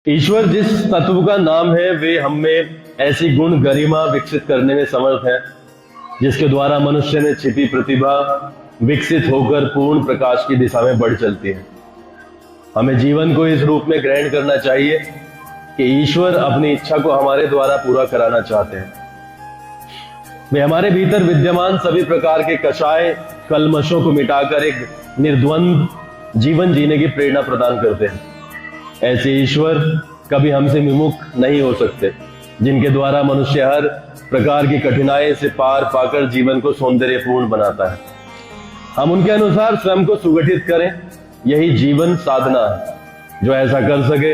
ईश्वर जिस तत्व का नाम है वे हम में ऐसी गुण गरिमा विकसित करने में समर्थ है जिसके द्वारा मनुष्य में छिपी प्रतिभा विकसित होकर पूर्ण प्रकाश की दिशा में बढ़ चलती है। हमें जीवन को इस रूप में ग्रहण करना चाहिए कि ईश्वर अपनी इच्छा को हमारे द्वारा पूरा कराना चाहते हैं। वे हमारे भीतर विद्यमान सभी प्रकार के कषाय कलमशों को मिटाकर एक निर्द्वंद जीवन जीने की प्रेरणा प्रदान करते हैं। ऐसे ईश्वर कभी हमसे विमुख नहीं हो सकते, जिनके द्वारा मनुष्य हर प्रकार की कठिनाई से पार पाकर जीवन को सौंदर्यपूर्ण बनाता है। हम उनके अनुसार स्वयं को सुगठित करें, यही जीवन साधना है। जो ऐसा कर सके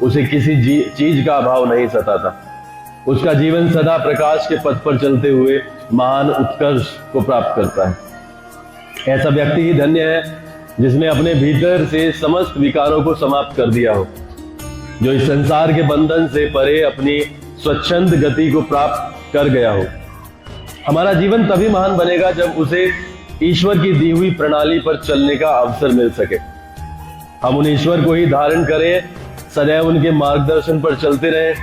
उसे किसी चीज का अभाव नहीं सताता। उसका जीवन सदा प्रकाश के पथ पर चलते हुए महान उत्कर्ष को प्राप्त करता है। ऐसा व्यक्ति ही धन्य है जिसने अपने भीतर से समस्त विकारों को समाप्त कर दिया हो, जो इस संसार के बंधन से परे अपनी स्वच्छंद गति को प्राप्त कर गया हो। हमारा जीवन तभी महान बनेगा जब उसे ईश्वर की दी हुई प्रणाली पर चलने का अवसर मिल सके। हम उन ईश्वर को ही धारण करें, सदैव उनके मार्गदर्शन पर चलते रहें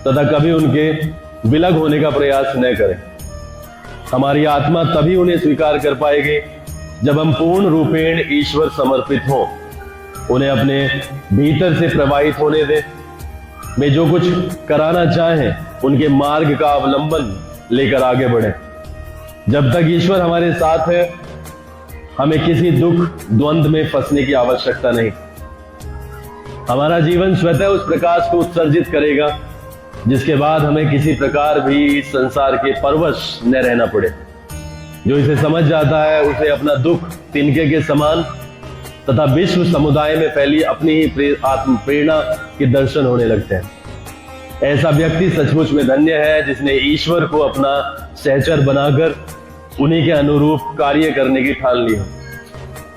तथा कभी उनके विलग होने का प्रयास न करें। हमारी आत्मा तभी उन्हें स्वीकार कर पाएगी जब हम पूर्ण रूपेण ईश्वर समर्पित हों, उन्हें अपने भीतर से प्रवाहित होने दें। वे जो कुछ कराना चाहें उनके मार्ग का अवलंबन लेकर आगे बढ़ें। जब तक ईश्वर हमारे साथ है हमें किसी दुख द्वंद में फंसने की आवश्यकता नहीं। हमारा जीवन स्वतः उस प्रकाश को उत्सर्जित करेगा जिसके बाद हमें किसी प्रकार भी इस संसार के परवश न रहना पड़े। जो इसे समझ जाता है उसे अपना दुख तिनके के समान तथा विश्व समुदाय में फैली अपनी ही आत्म प्रेरणा के दर्शन होने लगते हैं। ऐसा व्यक्ति सचमुच में धन्य है जिसने ईश्वर को अपना सहचर बनाकर उन्हीं के अनुरूप कार्य करने की ठान ली हो।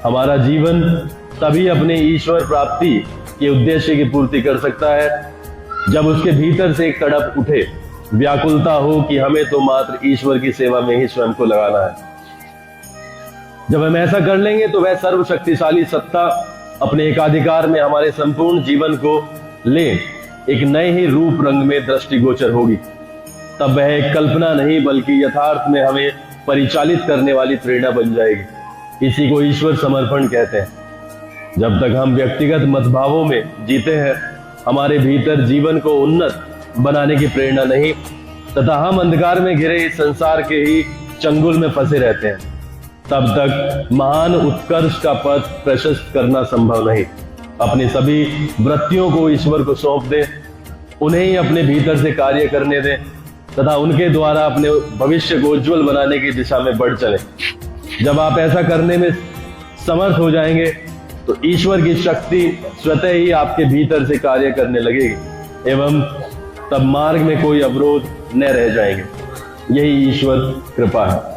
हमारा जीवन तभी अपने ईश्वर प्राप्ति के उद्देश्य की पूर्ति कर सकता है जब उसके भीतर से एक तड़प उठे, व्याकुलता हो कि हमें तो मात्र ईश्वर की सेवा में ही स्वयं को लगाना है। जब हम ऐसा कर लेंगे तो वह सर्वशक्तिशाली सत्ता अपने एकाधिकार में हमारे संपूर्ण जीवन को ले एक नए ही रूप रंग में दृष्टिगोचर होगी। तब वह एक कल्पना नहीं बल्कि यथार्थ में हमें परिचालित करने वाली प्रेरणा बन जाएगी। इसी को ईश्वर समर्पण कहते हैं। जब तक हम व्यक्तिगत मतभावों में जीते हैं, हमारे भीतर जीवन को उन्नत बनाने की प्रेरणा नहीं तथा हम अंधकार में घिरे इस संसार के ही चंगुल में फंसे रहते हैं, तब तक महान उत्कर्ष का पथ प्रशस्त करना संभव नहीं। अपनी सभी वृत्तियों को ईश्वर को सौंप दें, उन्हें ही अपने भीतर से कार्य करने दें तथा उनके द्वारा अपने भविष्य को उज्जवल बनाने की दिशा में बढ़ चलें। जब आप ऐसा करने में समर्थ हो जाएंगे तो ईश्वर की शक्ति स्वतः ही आपके भीतर से कार्य करने लगेगी एवं तब मार्ग में कोई अवरोध न रह जाएंगे। यही ईश्वर कृपा है।